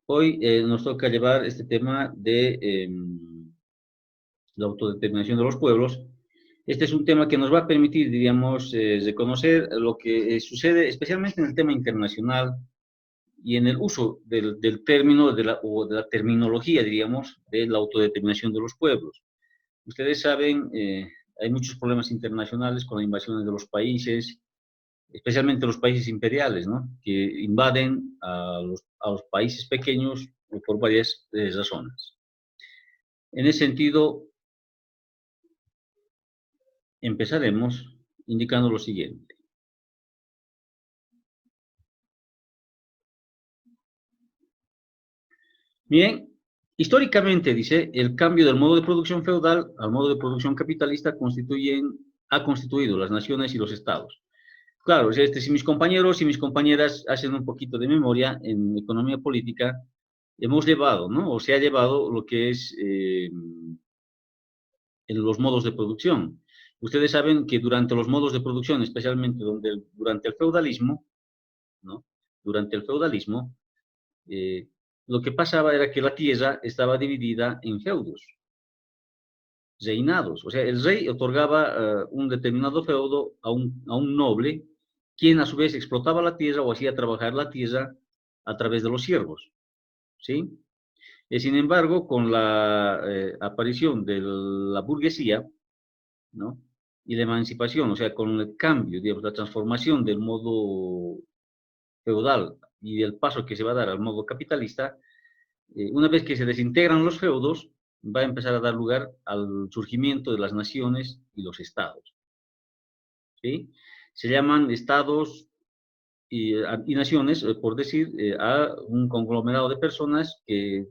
Hoy nos toca llevar este tema de la autodeterminación de los pueblos. Este es un tema que nos va a permitir, diríamos, reconocer lo que sucede, especialmente en el tema internacional y en el uso del término o de la terminología, diríamos, de la autodeterminación de los pueblos. Ustedes saben, hay muchos problemas internacionales con las invasiones de los países, especialmente los países imperiales, ¿no? Que invaden a los países pequeños por varias razones. En ese sentido, empezaremos indicando lo siguiente. Bien, históricamente, dice, el cambio del modo de producción feudal al modo de producción capitalista ha constituido las naciones y los estados. Claro, si mis compañeros y mis compañeras hacen un poquito de memoria en economía política, hemos llevado, ¿no? O se ha llevado lo que es en los modos de producción. Ustedes saben que durante los modos de producción, especialmente durante el feudalismo, ¿no? Durante el feudalismo, eh, lo que pasaba era que la tierra estaba dividida en feudos, reinados. O sea, el rey otorgaba un determinado feudo a un noble, quien a su vez explotaba la tierra o hacía trabajar la tierra a través de los siervos, ¿sí? Sin embargo, con la aparición de la burguesía, ¿no? Y la emancipación, o sea, con el cambio, digamos, la transformación del modo feudal y el paso que se va a dar al modo capitalista, una vez que se desintegran los feudos, va a empezar a dar lugar al surgimiento de las naciones y los estados, ¿sí? Se llaman estados y naciones, por decir, a un conglomerado de personas que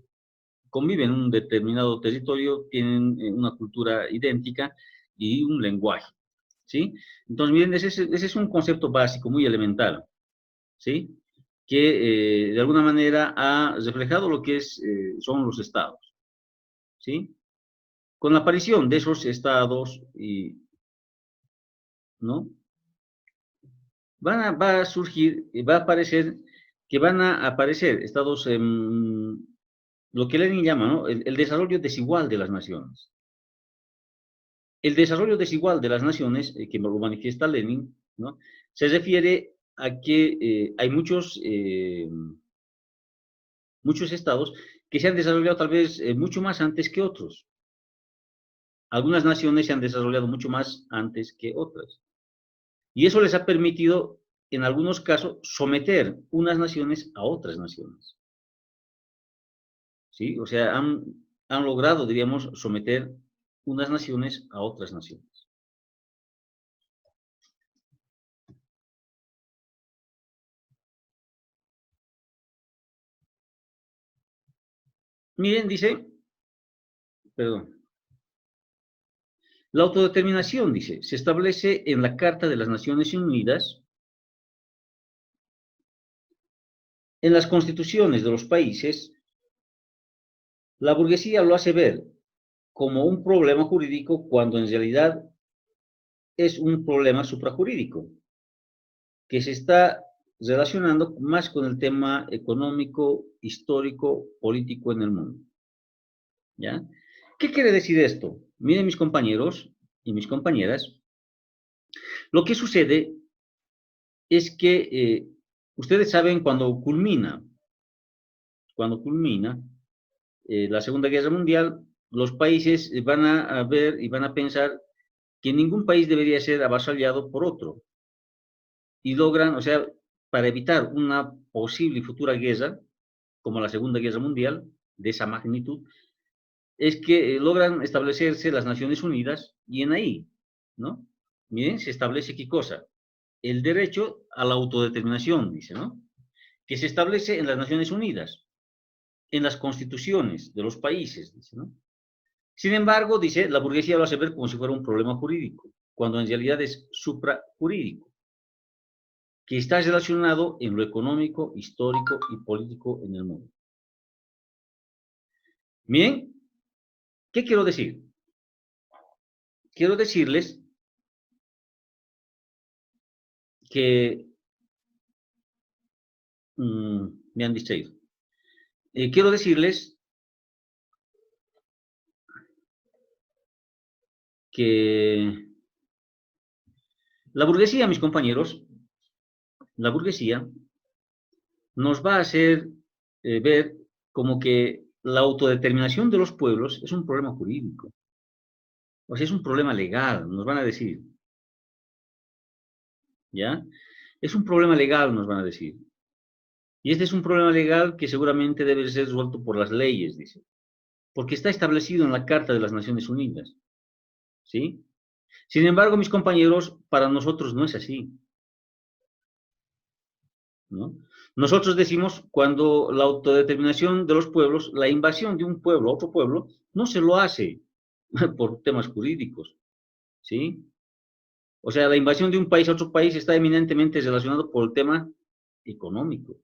conviven en un determinado territorio, tienen una cultura idéntica y un lenguaje, ¿sí? Entonces, miren, ese es un concepto básico, muy elemental, ¿sí? Que de alguna manera ha reflejado lo que son los estados, ¿sí? Con la aparición de esos estados, ¿no? Va a surgir, va a aparecer, que van a aparecer estados, lo que Lenin llama, ¿no? El desarrollo desigual de las naciones. El desarrollo desigual de las naciones, que lo manifiesta Lenin, ¿no? Se refiere a que hay muchos estados que se han desarrollado tal vez mucho más antes que otros. Algunas naciones se han desarrollado mucho más antes que otras. Y eso les ha permitido, en algunos casos, someter unas naciones a otras naciones. ¿Sí? O sea, han logrado, diríamos, someter unas naciones a otras naciones. Miren, dice, perdón, la autodeterminación, dice, se establece en la Carta de las Naciones Unidas, en las constituciones de los países. La burguesía lo hace ver como un problema jurídico cuando en realidad es un problema suprajurídico que se está relacionando más con el tema económico, histórico, político en el mundo. ¿Ya? ¿Qué quiere decir esto? Miren mis compañeros y mis compañeras, lo que sucede es que ustedes saben cuando culmina la Segunda Guerra Mundial, los países van a ver y van a pensar que ningún país debería ser avasallado por otro. Y logran, o sea, para evitar una posible y futura guerra, como la Segunda Guerra Mundial, de esa magnitud, es que logran establecerse las Naciones Unidas y en ahí, ¿no? Miren, se establece qué cosa. El derecho a la autodeterminación, dice, ¿no? Que se establece en las Naciones Unidas, en las constituciones de los países, dice, ¿no? Sin embargo, dice, la burguesía lo hace ver como si fuera un problema jurídico, cuando en realidad es suprajurídico, que está relacionado en lo económico, histórico y político en el mundo. Bien, ¿qué quiero decir? Quiero decirles que me han distraído. quiero decirles que la burguesía, mis compañeros, la burguesía nos va a hacer ver como que la autodeterminación de los pueblos es un problema jurídico, o sea, es un problema legal, nos van a decir, ¿ya? Es un problema legal, nos van a decir. Y este es un problema legal que seguramente debe ser resuelto por las leyes, dice, porque está establecido en la Carta de las Naciones Unidas, ¿sí? Sin embargo, mis compañeros, para nosotros no es así, ¿no? Nosotros decimos cuando la autodeterminación de los pueblos, la invasión de un pueblo a otro pueblo, no se lo hace por temas jurídicos, ¿sí? O sea, la invasión de un país a otro país está eminentemente relacionado por el tema económico.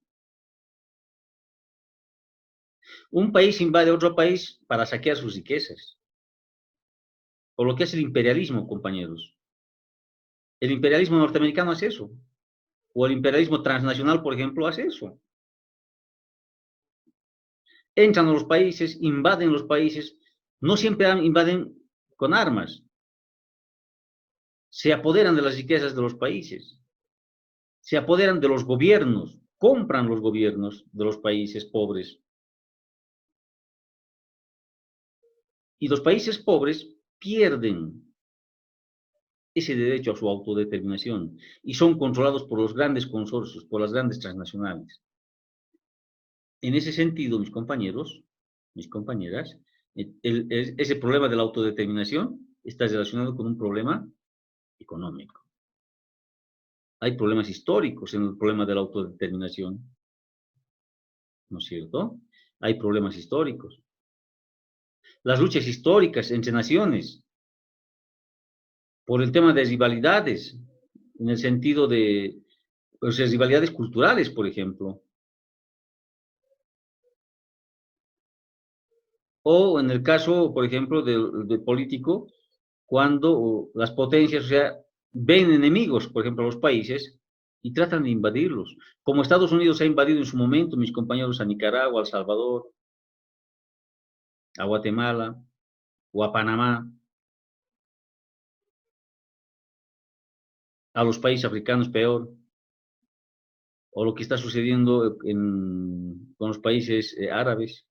Un país invade a otro país para saquear sus riquezas, o lo que es el imperialismo, compañeros. El imperialismo norteamericano hace eso, o el imperialismo transnacional, por ejemplo, hace eso. Entran a los países, invaden los países, no siempre invaden con armas, se apoderan de las riquezas de los países, se apoderan de los gobiernos, compran los gobiernos de los países pobres. Y los países pobres pierden ese derecho a su autodeterminación y son controlados por los grandes consorcios, por las grandes transnacionales. En ese sentido, mis compañeros, mis compañeras, ese problema de la autodeterminación está relacionado con un problema económico. Hay problemas históricos en el problema de la autodeterminación, ¿no es cierto? Hay problemas históricos. Las luchas históricas entre naciones, por el tema de rivalidades, en el sentido de pues, rivalidades culturales, por ejemplo, o en el caso, por ejemplo, de político, cuando las potencias, o sea, ven enemigos, por ejemplo, los países, y tratan de invadirlos. Como Estados Unidos ha invadido en su momento, mis compañeros, a Nicaragua, a El Salvador, a Guatemala o a Panamá, a los países africanos peor, o lo que está sucediendo con los países árabes,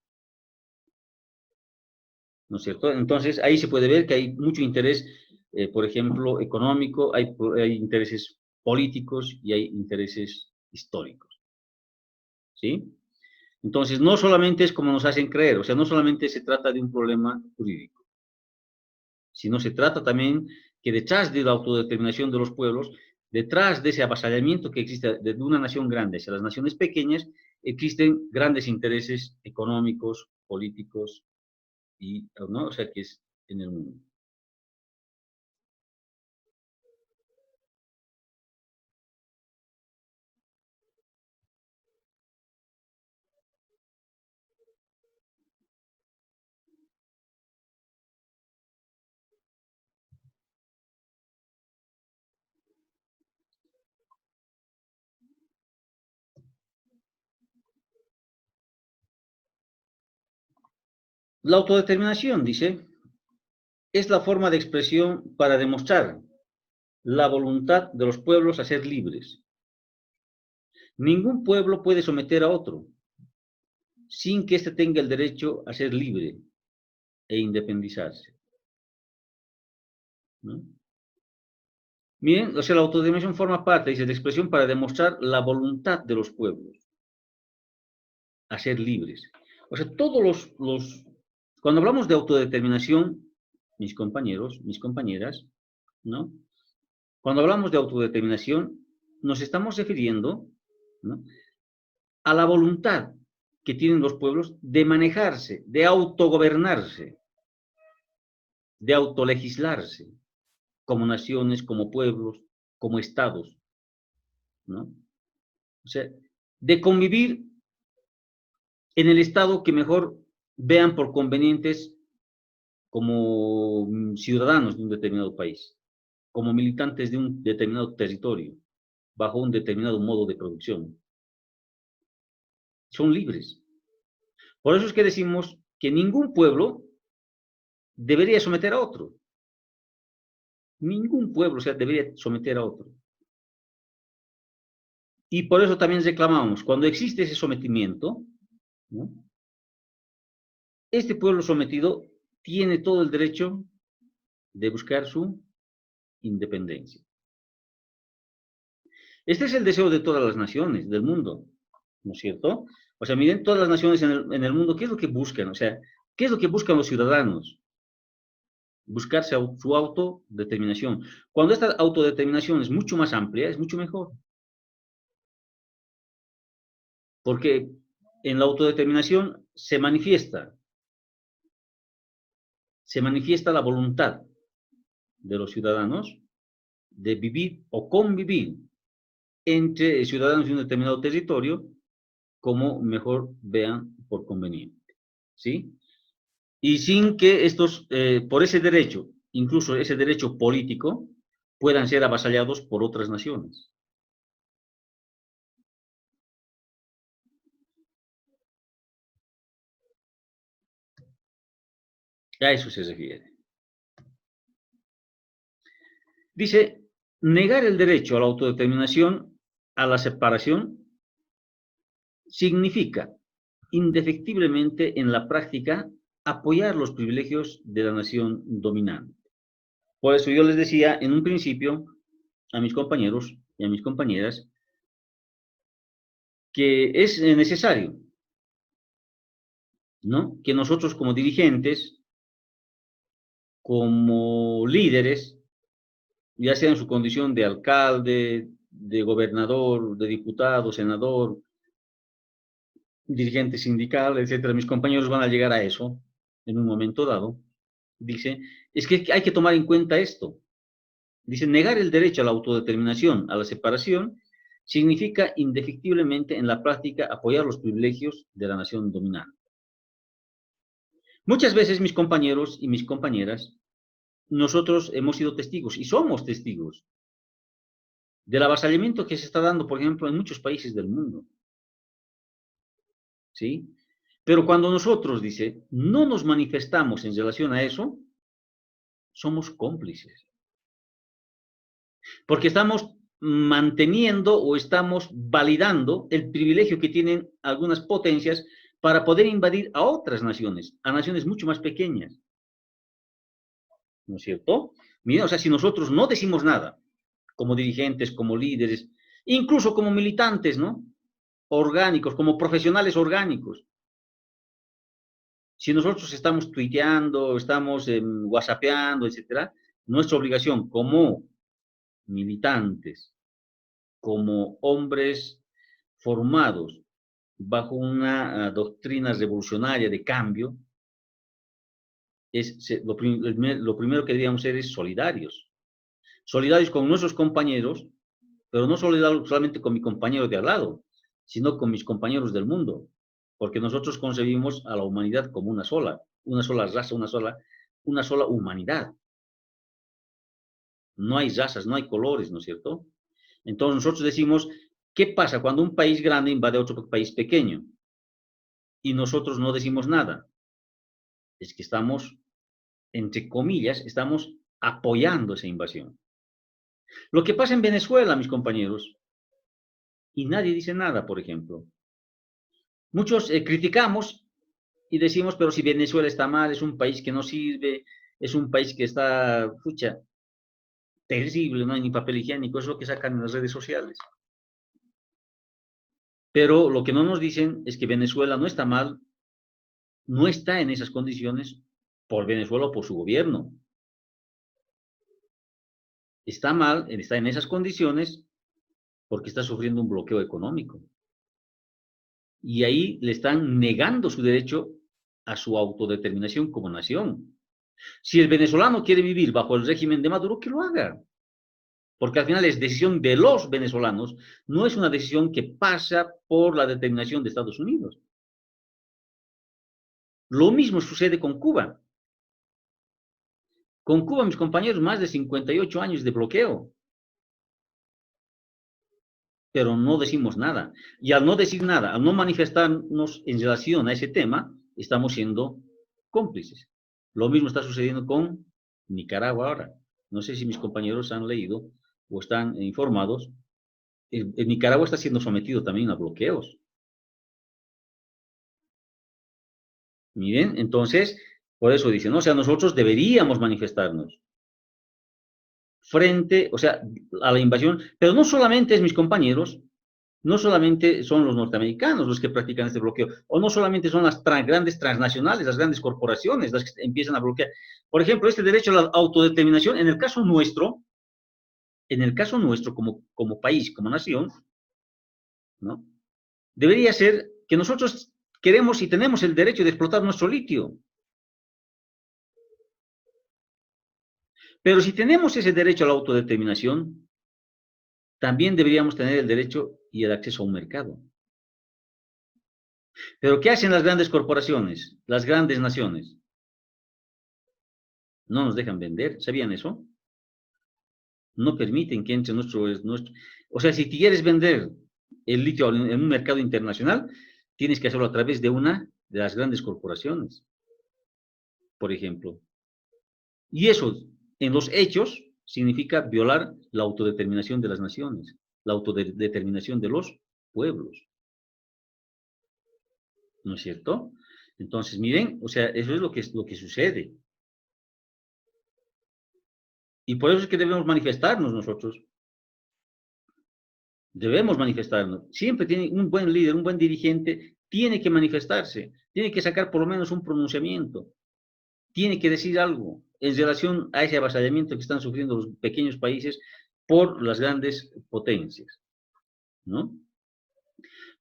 ¿no es cierto? Entonces, ahí se puede ver que hay mucho interés, por ejemplo, económico, hay intereses políticos y hay intereses históricos, ¿sí? Entonces, no solamente es como nos hacen creer, o sea, no solamente se trata de un problema jurídico, sino se trata también que detrás de la autodeterminación de los pueblos, detrás de ese avasallamiento que existe de una nación grande hacia las naciones pequeñas, existen grandes intereses económicos, políticos, y, ¿no? O sea, que es en el mundo. La autodeterminación, dice, es la forma de expresión para demostrar la voluntad de los pueblos a ser libres. Ningún pueblo puede someter a otro sin que éste tenga el derecho a ser libre e independizarse, ¿no? Miren, o sea, la autodeterminación forma parte, dice, de expresión para demostrar la voluntad de los pueblos a ser libres. O sea, cuando hablamos de autodeterminación, mis compañeros, mis compañeras, ¿no? Cuando hablamos de autodeterminación, nos estamos refiriendo, ¿no?, a la voluntad que tienen los pueblos de manejarse, de autogobernarse, de autolegislarse, como naciones, como pueblos, como estados, ¿no? O sea, de convivir en el estado que mejor vean por convenientes como ciudadanos de un determinado país, como militantes de un determinado territorio, bajo un determinado modo de producción. Son libres. Por eso es que decimos que ningún pueblo debería someter a otro. Ningún pueblo, o sea, debería someter a otro. Y por eso también reclamamos, cuando existe ese sometimiento, ¿no? Este pueblo sometido tiene todo el derecho de buscar su independencia. Este es el deseo de todas las naciones del mundo, ¿no es cierto? O sea, miren todas las naciones en el mundo, ¿qué es lo que buscan? O sea, ¿qué es lo que buscan los ciudadanos? Buscarse su autodeterminación. Cuando esta autodeterminación es mucho más amplia, es mucho mejor. Porque en la autodeterminación se manifiesta la voluntad de los ciudadanos de vivir o convivir entre ciudadanos de un determinado territorio como mejor vean por conveniente, ¿sí? Y sin que estos, por ese derecho, incluso ese derecho político, puedan ser avasallados por otras naciones. A eso se refiere. Dice, negar el derecho a la autodeterminación, a la separación, significa indefectiblemente en la práctica apoyar los privilegios de la nación dominante. Por eso yo les decía en un principio a mis compañeros y a mis compañeras que es necesario, ¿no? Que nosotros como dirigentes, como líderes, ya sea en su condición de alcalde, de gobernador, de diputado, senador, dirigente sindical, etcétera, mis compañeros van a llegar a eso en un momento dado. Dice, es que hay que tomar en cuenta esto. Dice, negar el derecho a la autodeterminación, a la separación, significa indefectiblemente en la práctica apoyar los privilegios de la nación dominante. Muchas veces mis compañeros y mis compañeras, nosotros hemos sido testigos y somos testigos del avasallamiento que se está dando, por ejemplo, en muchos países del mundo. ¿Sí? Pero cuando nosotros, dice, no nos manifestamos en relación a eso, somos cómplices. Porque estamos manteniendo o estamos validando el privilegio que tienen algunas potencias para poder invadir a otras naciones, a naciones mucho más pequeñas. ¿No es cierto? Mira, o sea, si nosotros no decimos nada, como dirigentes, como líderes, incluso como militantes, ¿no? Orgánicos, como profesionales orgánicos. Si nosotros estamos tuiteando, estamos whatsappeando, etcétera, nuestra obligación como militantes, como hombres formados bajo una doctrina revolucionaria de cambio, lo primero que deberíamos ser es solidarios. Solidarios con nuestros compañeros, pero no solamente con mi compañero de al lado, sino con mis compañeros del mundo, porque nosotros concebimos a la humanidad como una sola raza, una sola humanidad. No hay razas, no hay colores, ¿no es cierto? Entonces nosotros decimos, ¿qué pasa cuando un país grande invade a otro país pequeño? Y nosotros no decimos nada. Es que estamos, entre comillas, estamos apoyando esa invasión. Lo que pasa en Venezuela, mis compañeros, y nadie dice nada, por ejemplo. Muchos criticamos y decimos, pero si Venezuela está mal, es un país que no sirve, es un país que está, pucha, terrible, no hay ni papel higiénico, es lo que sacan en las redes sociales. Pero lo que no nos dicen es que Venezuela no está mal, no está en esas condiciones por Venezuela o por su gobierno. Está mal, está en esas condiciones porque está sufriendo un bloqueo económico. Y ahí le están negando su derecho a su autodeterminación como nación. Si el venezolano quiere vivir bajo el régimen de Maduro, que lo haga. Porque al final es decisión de los venezolanos, no es una decisión que pasa por la determinación de Estados Unidos. Lo mismo sucede con Cuba. Con Cuba, mis compañeros, más de 58 años de bloqueo. pero no decimos nada. Y al no decir nada, al no manifestarnos en relación a ese tema, estamos siendo cómplices. Lo mismo está sucediendo con Nicaragua ahora. No sé si mis compañeros han leído o están informados. En Nicaragua está siendo sometido también a bloqueos. Miren, entonces, por eso dicen, ¿no? O sea, nosotros deberíamos manifestarnos frente, o sea, a la invasión, pero no solamente es mis compañeros, no solamente son los norteamericanos los que practican este bloqueo, o no solamente son las grandes transnacionales, las grandes corporaciones las que empiezan a bloquear. Por ejemplo, este derecho a la autodeterminación, en el caso nuestro como país, como nación, ¿no? Debería ser que nosotros queremos y tenemos el derecho de explotar nuestro litio. Pero si tenemos ese derecho a la autodeterminación, también deberíamos tener el derecho y el acceso a un mercado. Pero ¿qué hacen las grandes corporaciones, las grandes naciones? No nos dejan vender, ¿sabían eso? No permiten que entre nuestro. O sea, si quieres vender el litio en un mercado internacional, tienes que hacerlo a través de una de las grandes corporaciones, por ejemplo. Y eso, en los hechos, significa violar la autodeterminación de las naciones, la autodeterminación de los pueblos. ¿No es cierto? Entonces, miren, o sea, eso es lo que sucede. Y por eso es que debemos manifestarnos nosotros. Debemos manifestarnos. Siempre tiene un buen líder, un buen dirigente, tiene que manifestarse, tiene que sacar por lo menos un pronunciamiento, tiene que decir algo en relación a ese avasallamiento que están sufriendo los pequeños países por las grandes potencias, ¿no?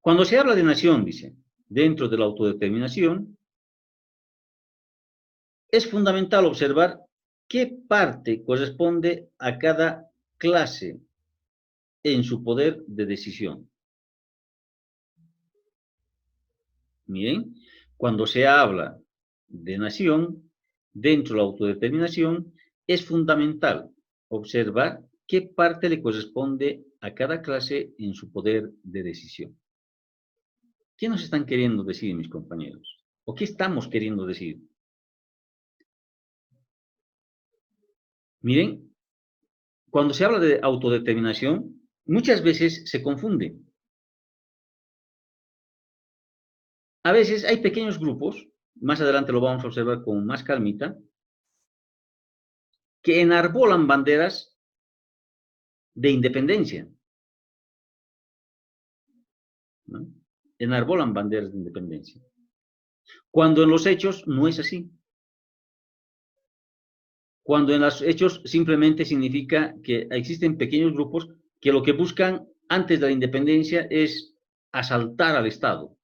Cuando se habla de nación, dice, dentro de la autodeterminación, es fundamental observar qué parte corresponde a cada clase en su poder de decisión. Miren, cuando se habla de nación, dentro de la autodeterminación, es fundamental observar qué parte le corresponde a cada clase en su poder de decisión. ¿Qué nos están queriendo decir, mis compañeros? ¿O qué estamos queriendo decir? Miren, cuando se habla de autodeterminación, muchas veces se confunde. A veces hay pequeños grupos, más adelante lo vamos a observar con más calmita, que enarbolan banderas de independencia, ¿no? Enarbolan banderas de independencia. Cuando en los hechos no es así. Cuando en los hechos simplemente significa que existen pequeños grupos que lo que buscan antes de la independencia es asaltar al Estado,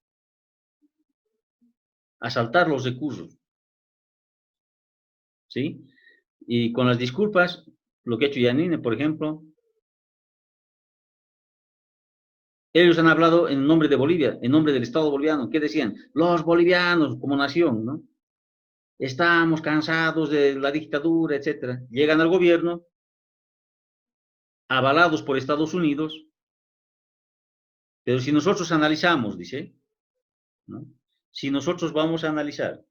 asaltar los recursos, ¿sí? Y con las disculpas, lo que ha hecho Yanine, por ejemplo, ellos han hablado en nombre de Bolivia, en nombre del Estado boliviano. ¿Qué decían? Los bolivianos como nación, ¿no? Estamos cansados de la dictadura, etcétera. Llegan al gobierno, avalados por Estados Unidos, pero si nosotros analizamos, dice, ¿no? Si nosotros vamos a analizar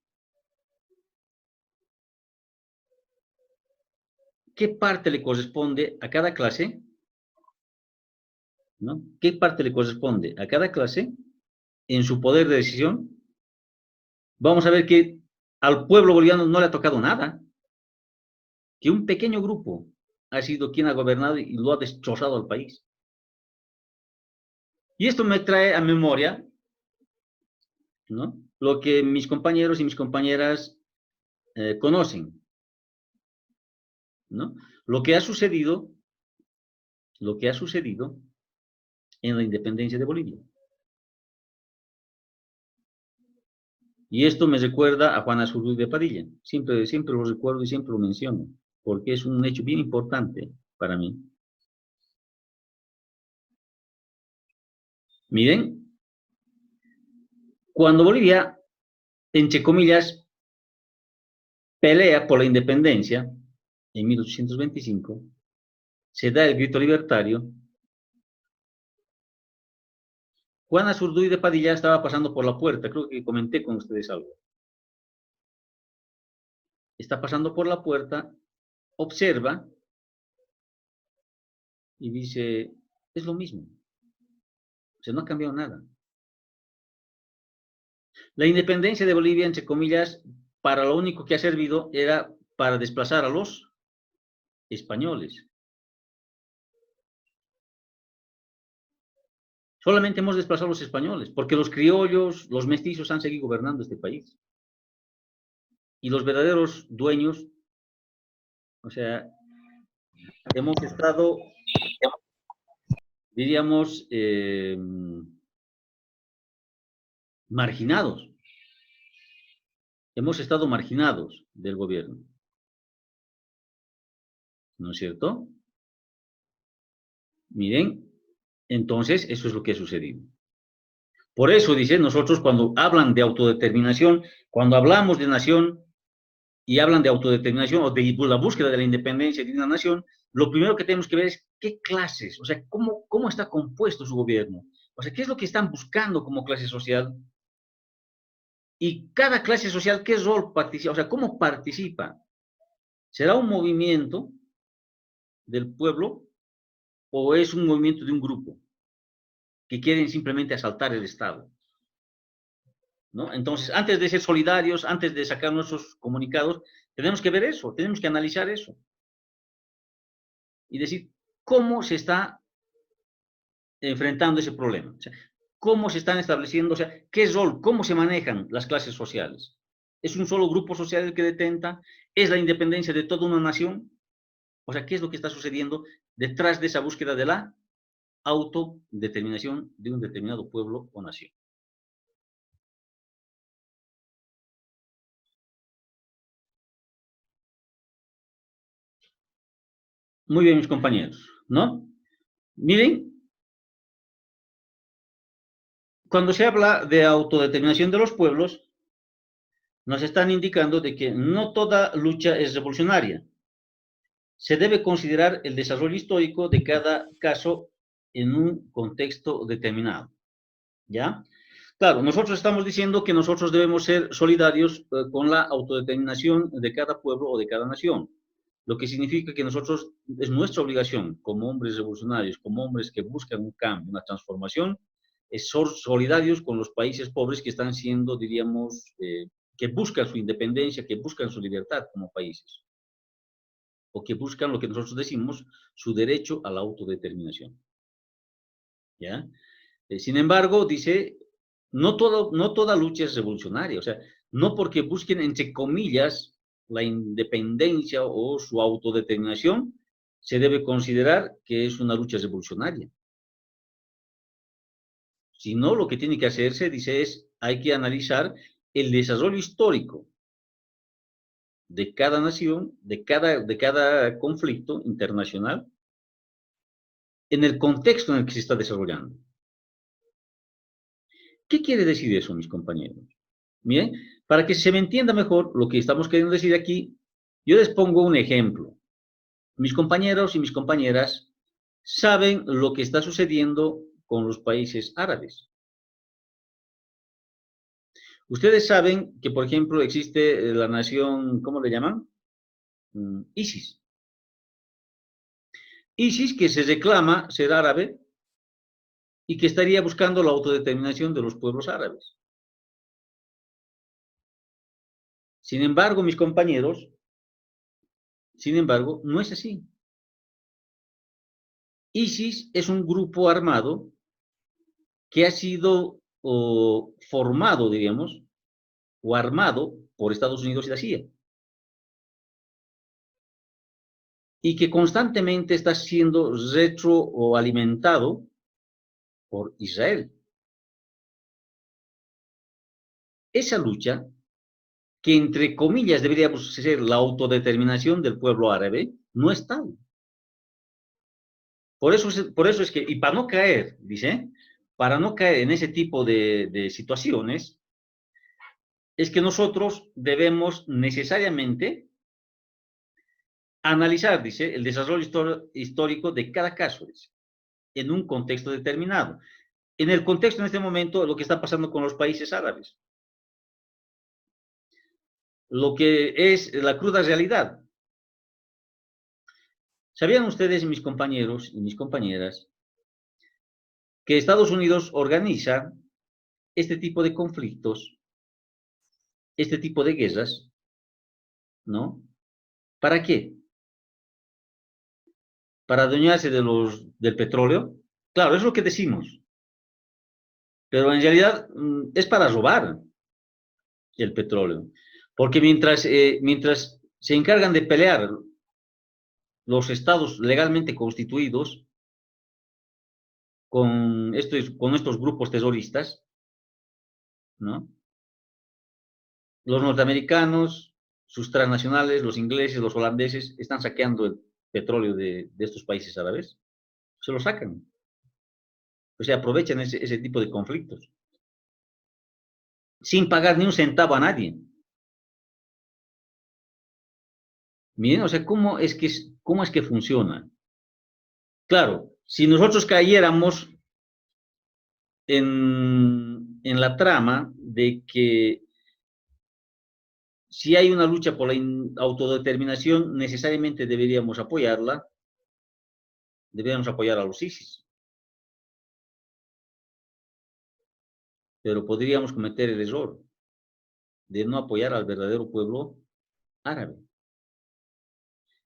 qué parte le corresponde a cada clase, ¿no? ¿Qué parte le corresponde a cada clase en su poder de decisión? Vamos a ver que al pueblo boliviano no le ha tocado nada, que un pequeño grupo ha sido quien ha gobernado y lo ha destrozado al país. Y esto me trae a memoria, ¿no? Lo que mis compañeros y mis compañeras conocen, ¿no? Lo que ha sucedido en la independencia de Bolivia. Y esto me recuerda a Juan Azurduy de Padilla. Siempre lo recuerdo y siempre lo menciono, porque es un hecho bien importante para mí. Miren, cuando Bolivia, entre comillas, pelea por la independencia en 1825, se da el grito libertario. Juana Zurduy de Padilla estaba pasando por la puerta, creo que comenté con ustedes algo. Está pasando por la puerta, observa y dice, es lo mismo, o sea, no ha cambiado nada. La independencia de Bolivia, entre comillas, para lo único que ha servido era para desplazar a los españoles. Solamente hemos desplazado a los españoles, porque los criollos, los mestizos han seguido gobernando este país. Y los verdaderos dueños, o sea, hemos estado, diríamos, marginados. Hemos estado marginados del gobierno. ¿No es cierto? Miren, entonces eso es lo que ha sucedido. Por eso, dice, nosotros cuando hablan de autodeterminación, cuando hablamos de nación y hablan de autodeterminación o de la búsqueda de la independencia de una nación, lo primero que tenemos que ver es qué clases, o sea, cómo está compuesto su gobierno. O sea, qué es lo que están buscando como clase social. Y cada clase social, ¿qué rol participa? O sea, ¿cómo participa? ¿Será un movimiento del pueblo o es un movimiento de un grupo que quieren simplemente asaltar el Estado? ¿No? Entonces, antes de ser solidarios, antes de sacar nuestros comunicados, tenemos que ver eso, tenemos que analizar eso. Y decir, ¿cómo se está enfrentando ese problema? O sea, ¿cómo se están estableciendo? O sea, ¿qué rol? ¿Cómo se manejan las clases sociales? ¿Es un solo grupo social el que detenta? ¿Es la independencia de toda una nación? O sea, ¿qué es lo que está sucediendo detrás de esa búsqueda de la autodeterminación de un determinado pueblo o nación? Muy bien, mis compañeros, ¿no? Miren, cuando se habla de autodeterminación de los pueblos, nos están indicando de que no toda lucha es revolucionaria. Se debe considerar el desarrollo histórico de cada caso en un contexto determinado, ¿ya? Claro, nosotros estamos diciendo que nosotros debemos ser solidarios con la autodeterminación de cada pueblo o de cada nación, lo que significa que nosotros, es nuestra obligación como hombres revolucionarios, como hombres que buscan un cambio, una transformación, es ser solidarios con los países pobres que están siendo, diríamos, que buscan su independencia, que buscan su libertad como países, o que buscan lo que nosotros decimos, su derecho a la autodeterminación. ¿Ya? Sin embargo, dice, no toda lucha es revolucionaria, o sea, no porque busquen, entre comillas, la independencia o su autodeterminación, se debe considerar que es una lucha revolucionaria. Sino lo que tiene que hacerse, dice, es, hay que analizar el desarrollo histórico de cada nación, de cada conflicto internacional, en el contexto en el que se está desarrollando. ¿Qué quiere decir eso, mis compañeros? Miren, para que se me entienda mejor lo que estamos queriendo decir aquí, yo les pongo un ejemplo. Mis compañeros y mis compañeras saben lo que está sucediendo con los países árabes. Ustedes saben que, por ejemplo, existe la nación, ¿cómo le llaman? ISIS. ISIS que se reclama ser árabe y que estaría buscando la autodeterminación de los pueblos árabes. Sin embargo, mis compañeros, no es así. ISIS es un grupo armado que ha sido formado, diríamos, o armado por Estados Unidos y la CIA, y que constantemente está siendo retro o alimentado por Israel. Esa lucha, que entre comillas deberíamos ser la autodeterminación del pueblo árabe, no es tal. Por eso es que, y para no caer, dice, para no caer en ese tipo de situaciones, es que nosotros debemos necesariamente analizar, dice, el desarrollo histórico de cada caso, dice, en un contexto determinado. en el contexto en este momento lo que está pasando con los países árabes. Lo que es la cruda realidad. ¿Sabían ustedes, mis compañeros y mis compañeras, que Estados Unidos organiza este tipo de conflictos, este tipo de guerras, ¿no? ¿Para qué? Para adueñarse del petróleo. Claro, es lo que decimos, pero en realidad es para robar el petróleo. Porque mientras se encargan de pelear los estados legalmente constituidos con estos grupos terroristas, ¿no? Los norteamericanos, sus transnacionales, los ingleses, los holandeses, están saqueando el petróleo de estos países árabes. Se lo sacan. O sea, aprovechan ese tipo de conflictos. Sin pagar ni un centavo a nadie. Miren, o sea, ¿cómo es que funciona? Claro, si nosotros cayéramos en la trama de que si hay una lucha por la autodeterminación, necesariamente deberíamos apoyar a los ISIS, pero podríamos cometer el error de no apoyar al verdadero pueblo árabe.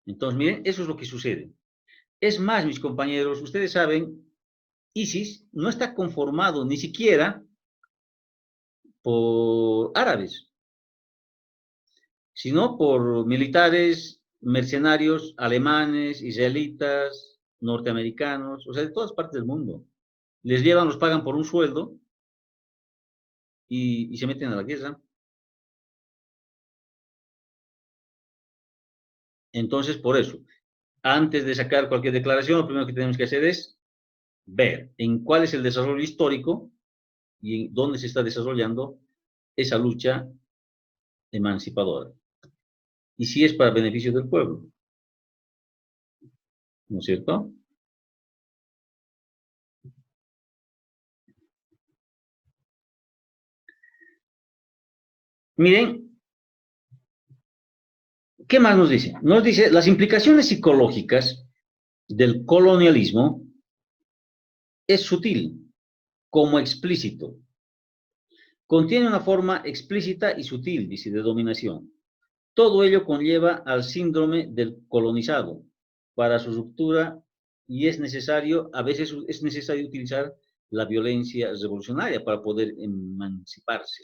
Entonces, miren, eso es lo que sucede. Es más, mis compañeros, ustedes saben, ISIS no está conformado ni siquiera por árabes, sino por militares, mercenarios alemanes, israelitas, norteamericanos, o sea, de todas partes del mundo. Les llevan, los pagan por un sueldo y se meten a la guerra. Entonces, por eso, antes de sacar cualquier declaración, lo primero que tenemos que hacer es ver en cuál es el desarrollo histórico y en dónde se está desarrollando esa lucha emancipadora. Y si es para beneficio del pueblo, ¿no es cierto? Miren, ¿qué más nos dice? Nos dice las implicaciones psicológicas del colonialismo es sutil como explícito. Contiene una forma explícita y sutil, dice, de dominación. Todo ello conlleva al síndrome del colonizado para su ruptura y a veces es necesario utilizar la violencia revolucionaria para poder emanciparse.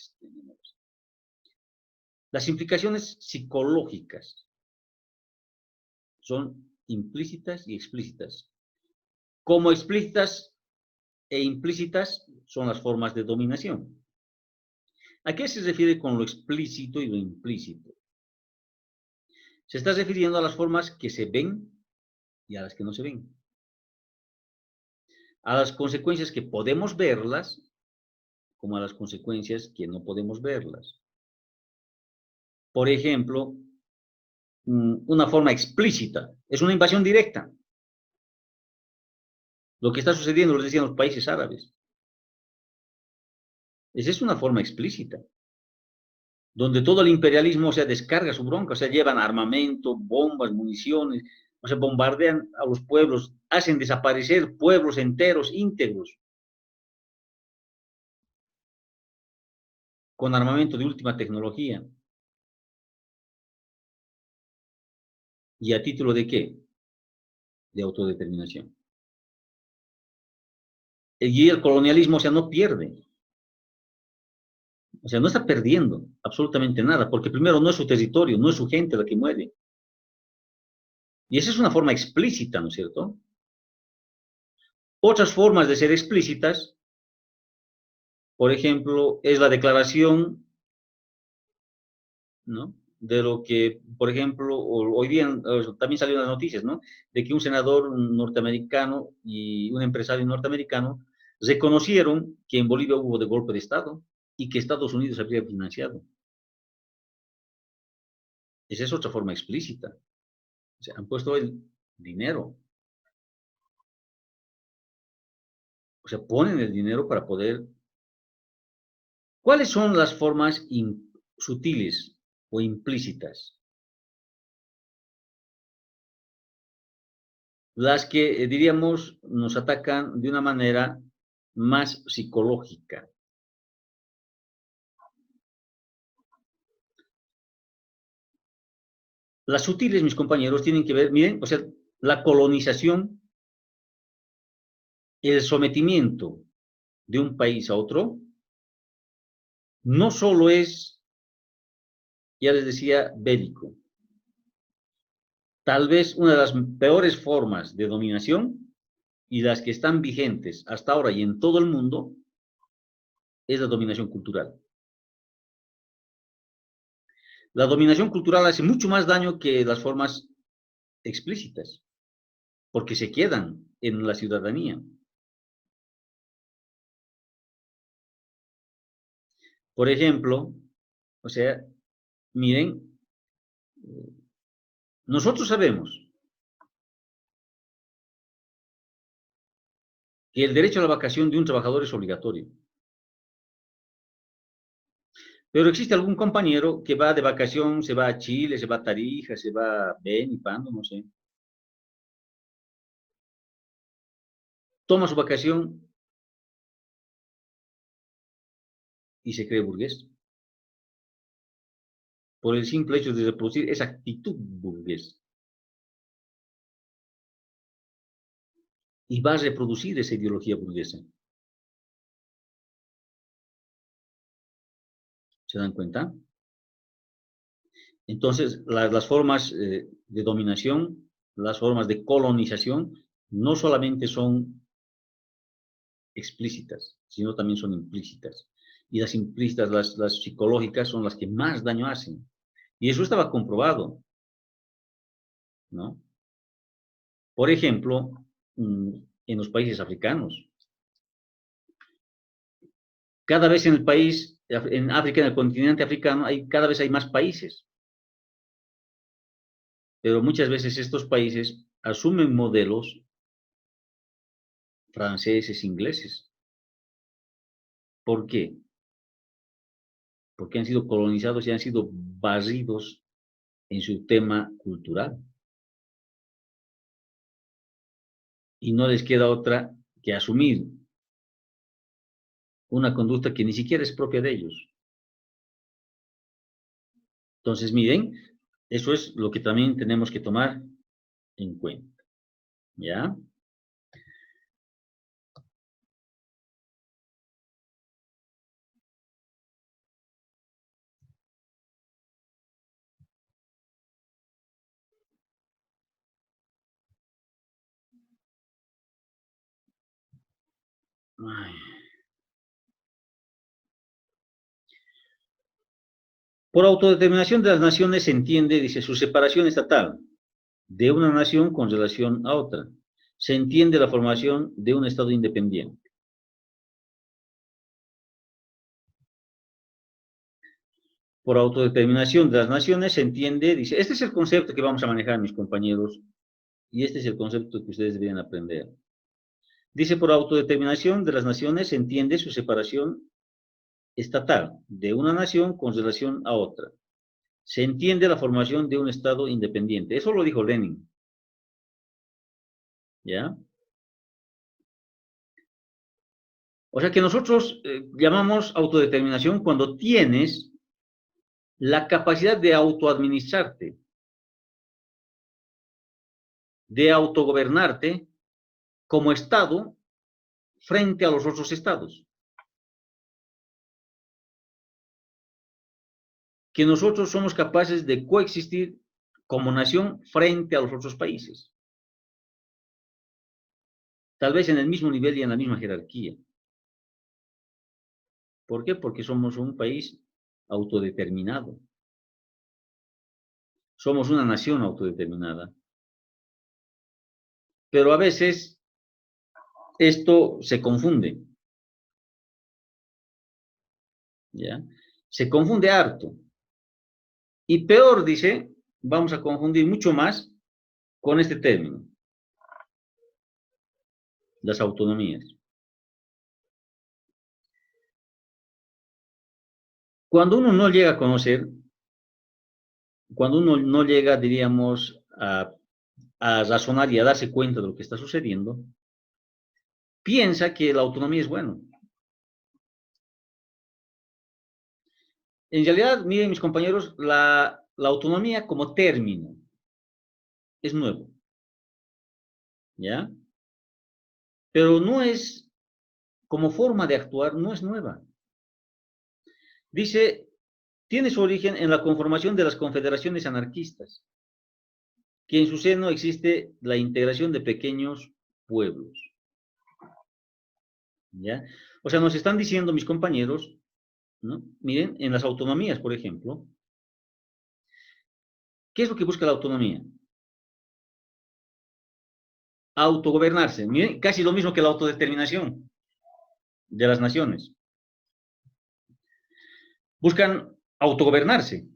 Las implicaciones psicológicas son implícitas y explícitas. Como explícitas e implícitas son las formas de dominación. ¿A qué se refiere con lo explícito y lo implícito? Se está refiriendo a las formas que se ven y a las que no se ven. A las consecuencias que podemos verlas, como a las consecuencias que no podemos verlas. Por ejemplo, una forma explícita es una invasión directa. Lo que está sucediendo, lo decían los países árabes. Esa es una forma explícita, donde todo el imperialismo, o sea, descarga su bronca, o sea, llevan armamento, bombas, municiones, o sea, bombardean a los pueblos, hacen desaparecer pueblos enteros, íntegros, con armamento de última tecnología. ¿Y a título de qué? De autodeterminación. Y el colonialismo, o sea, no pierde, o sea, no está perdiendo absolutamente nada, porque primero no es su territorio, no es su gente la que muere. Y esa es una forma explícita, ¿no es cierto? Otras formas de ser explícitas, por ejemplo, es la declaración, ¿no? De lo que, por ejemplo, hoy día también salieron las noticias, ¿no? De que un senador norteamericano y un empresario norteamericano reconocieron que en Bolivia hubo de golpe de Estado y que Estados Unidos habría financiado. Esa es otra forma explícita. O sea, han puesto el dinero. O sea, ponen el dinero para poder... ¿Cuáles son las formas sutiles o implícitas? Las que, diríamos, nos atacan de una manera más psicológica. Las sutiles, mis compañeros, tienen que ver, miren, o sea, la colonización, el sometimiento de un país a otro, no solo es, ya les decía, bélico. Tal vez una de las peores formas de dominación y las que están vigentes hasta ahora y en todo el mundo es la dominación cultural. La dominación cultural hace mucho más daño que las formas explícitas, porque se quedan en la ciudadanía. Por ejemplo, o sea, miren, nosotros sabemos que el derecho a la vacación de un trabajador es obligatorio. Pero existe algún compañero que va de vacación, se va a Chile, se va a Tarija, se va a Beni, Pando, no sé. Toma su vacación y se cree burgués. Por el simple hecho de reproducir esa actitud burgués. Y va a reproducir esa ideología burguesa. ¿Se dan cuenta? Entonces, las formas de dominación, las formas de colonización, no solamente son explícitas, sino también son implícitas. Y las implícitas, las psicológicas, son las que más daño hacen. Y eso estaba comprobado, ¿no? Por ejemplo, en los países africanos. Cada vez en el país, en África, en el continente africano, cada vez hay más países. Pero muchas veces estos países asumen modelos franceses, ingleses. ¿Por qué? Porque han sido colonizados y han sido barridos en su tema cultural. Y no les queda otra que asumir una conducta que ni siquiera es propia de ellos. Entonces, miren, eso es lo que también tenemos que tomar en cuenta. ¿Ya? Ay. Por autodeterminación de las naciones se entiende, dice, su separación estatal de una nación con relación a otra. Se entiende la formación de un Estado independiente. Por autodeterminación de las naciones se entiende, dice, este es el concepto que vamos a manejar, mis compañeros, y este es el concepto que ustedes deberían aprender. Dice, por autodeterminación de las naciones se entiende su separación estatal de una nación con relación a otra. Se entiende la formación de un Estado independiente. Eso lo dijo Lenin. ¿Ya? O sea que nosotros llamamos autodeterminación cuando tienes la capacidad de autoadministrarte, de autogobernarte como Estado frente a los otros estados. Que nosotros somos capaces de coexistir como nación frente a los otros países. Tal vez en el mismo nivel y en la misma jerarquía. ¿Por qué? Porque somos un país autodeterminado. Somos una nación autodeterminada. Pero a veces esto se confunde. ¿Ya? Se confunde harto. Y peor, dice, vamos a confundir mucho más con este término, las autonomías. Cuando uno no llega a conocer, cuando uno no llega, diríamos, a razonar y a darse cuenta de lo que está sucediendo, piensa que la autonomía es bueno. En realidad, miren mis compañeros, la autonomía como término es nuevo, ¿ya? Pero no es, como forma de actuar, no es nueva. Dice, tiene su origen en la conformación de las confederaciones anarquistas, que en su seno existe la integración de pequeños pueblos, ¿ya? O sea, nos están diciendo mis compañeros, ¿no? Miren, en las autonomías, por ejemplo, ¿qué es lo que busca la autonomía? Autogobernarse. Miren, casi lo mismo que la autodeterminación de las naciones. Buscan autogobernarse.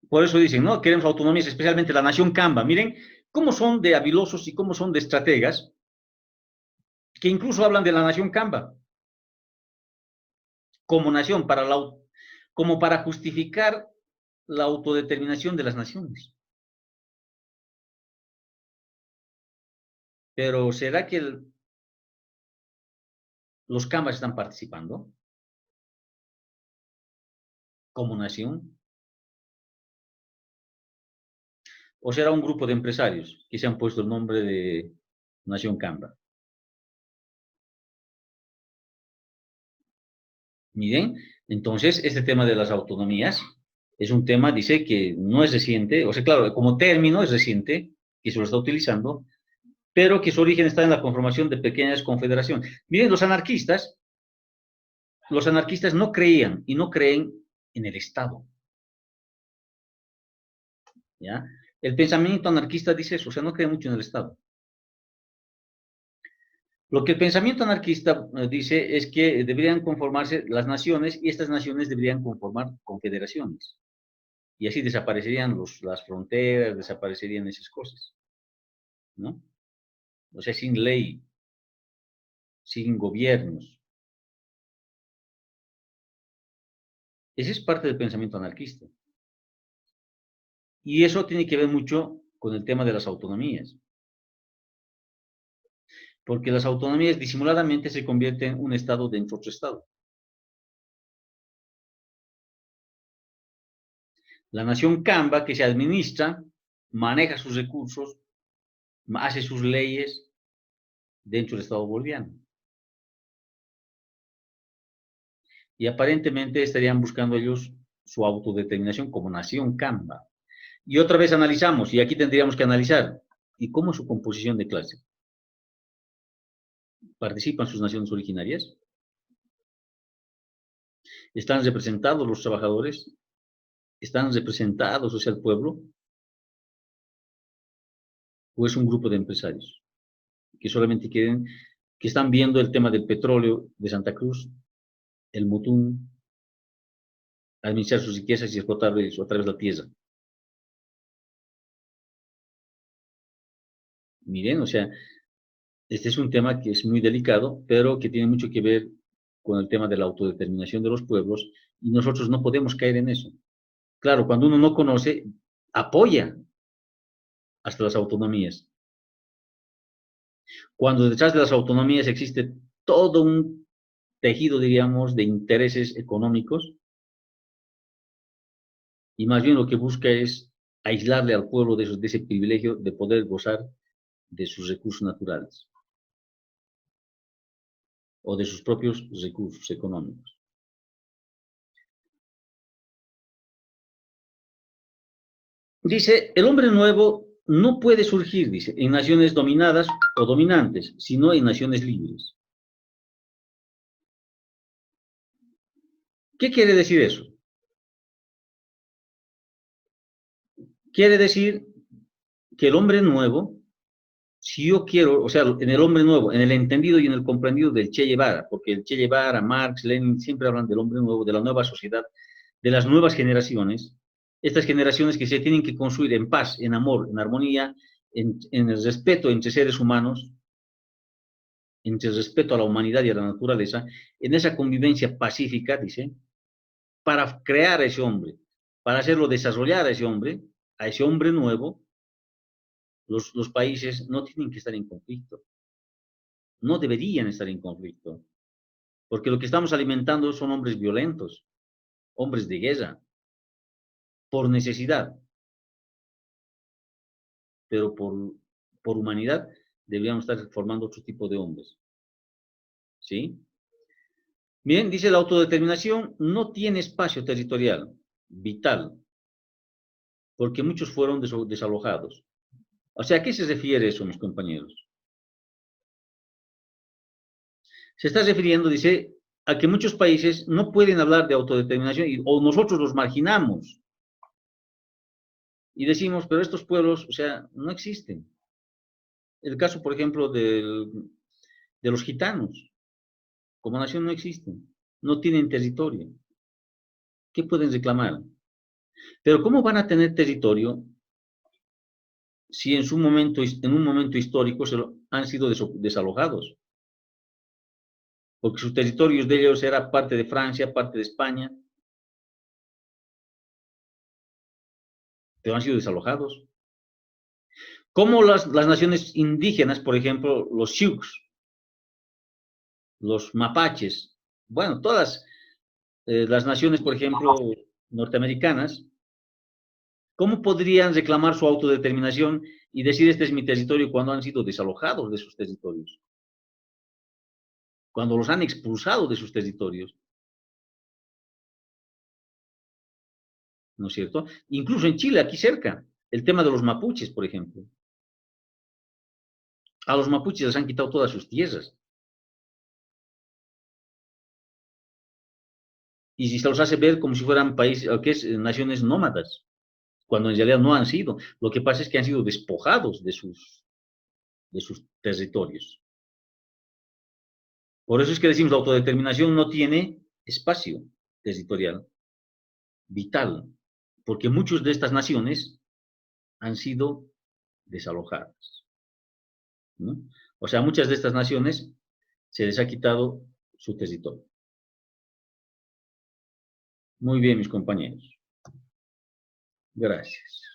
Por eso dicen, ¿no? Queremos autonomías, especialmente la nación Camba. Miren cómo son de habilosos y cómo son de estrategas, que incluso hablan de la nación Camba como nación, como para justificar la autodeterminación de las naciones. Pero ¿será que los Cambas están participando como nación? ¿O será un grupo de empresarios que se han puesto el nombre de Nación Camba? Miren, entonces este tema de las autonomías es un tema, dice, que no es reciente, o sea, claro, como término es reciente, que se lo está utilizando, pero que su origen está en la conformación de pequeñas confederaciones. Miren, los anarquistas no creían y no creen en el Estado, ¿ya? El pensamiento anarquista dice eso, o sea, no cree mucho en el Estado. Lo que el pensamiento anarquista dice es que deberían conformarse las naciones y estas naciones deberían conformar confederaciones. Y así desaparecerían las fronteras, desaparecerían esas cosas, ¿no? O sea, sin ley, sin gobiernos. Ese es parte del pensamiento anarquista. Y eso tiene que ver mucho con el tema de las autonomías. Porque las autonomías disimuladamente se convierten en un Estado dentro de otro Estado. La nación Camba, que se administra, maneja sus recursos, hace sus leyes dentro del Estado boliviano. Y aparentemente estarían buscando ellos su autodeterminación como nación Camba. Y otra vez analizamos, y aquí tendríamos que analizar, ¿y cómo es su composición de clase? ¿Participan sus naciones originarias? ¿Están representados los trabajadores? ¿Están representados, o sea, el pueblo? ¿O es un grupo de empresarios que solamente quieren, que están viendo el tema del petróleo de Santa Cruz, el Mutún, administrar sus riquezas y explotarles otra vez la tierra? Miren, o sea, este es un tema que es muy delicado, pero que tiene mucho que ver con el tema de la autodeterminación de los pueblos y nosotros no podemos caer en eso. Claro, cuando uno no conoce, apoya hasta las autonomías. Cuando detrás de las autonomías existe todo un tejido, diríamos, de intereses económicos y más bien lo que busca es aislarle al pueblo de ese privilegio de poder gozar de sus recursos naturales o de sus propios recursos económicos. Dice, el hombre nuevo no puede surgir, dice, en naciones dominadas o dominantes, sino en naciones libres. ¿Qué quiere decir eso? Quiere decir que el hombre nuevo, si yo quiero, o sea, en el hombre nuevo, en el entendido y en el comprendido del Che Guevara, porque el Che Guevara, Marx, Lenin, siempre hablan del hombre nuevo, de la nueva sociedad, de las nuevas generaciones, estas generaciones que se tienen que construir en paz, en amor, en armonía, en el respeto entre seres humanos, entre el respeto a la humanidad y a la naturaleza, en esa convivencia pacífica, dice, para crear a ese hombre, para hacerlo desarrollar a ese hombre nuevo, los países no tienen que estar en conflicto, no deberían estar en conflicto, porque lo que estamos alimentando son hombres violentos, hombres de guerra, por necesidad, pero por humanidad deberíamos estar formando otro tipo de hombres, ¿sí? Bien, dice la autodeterminación no tiene espacio territorial vital, porque muchos fueron desalojados. O sea, ¿a qué se refiere eso, mis compañeros? Se está refiriendo, dice, a que muchos países no pueden hablar de autodeterminación o nosotros los marginamos y decimos, pero estos pueblos, o sea, no existen. El caso, por ejemplo, de los gitanos, como nación no existen, no tienen territorio. ¿Qué pueden reclamar? Pero ¿cómo van a tener territorio si en un momento histórico han sido desalojados? Porque sus territorios de ellos era parte de Francia, parte de España, pero han sido desalojados. ¿Cómo las naciones indígenas, por ejemplo, los Sioux, los mapaches, bueno, todas las naciones, por ejemplo, norteamericanas, cómo podrían reclamar su autodeterminación y decir este es mi territorio cuando han sido desalojados de sus territorios? Cuando los han expulsado de sus territorios, ¿no es cierto? Incluso en Chile, aquí cerca, el tema de los mapuches, por ejemplo. A los mapuches les han quitado todas sus tierras. Y si se los hace ver como si fueran países, ¿qué es? Naciones nómadas, cuando en realidad no han sido. Lo que pasa es que han sido despojados de sus territorios. Por eso es que decimos la autodeterminación no tiene espacio territorial vital, porque muchas de estas naciones han sido desalojadas, ¿no? O sea, muchas de estas naciones se les ha quitado su territorio. Muy bien, mis compañeros. Gracias.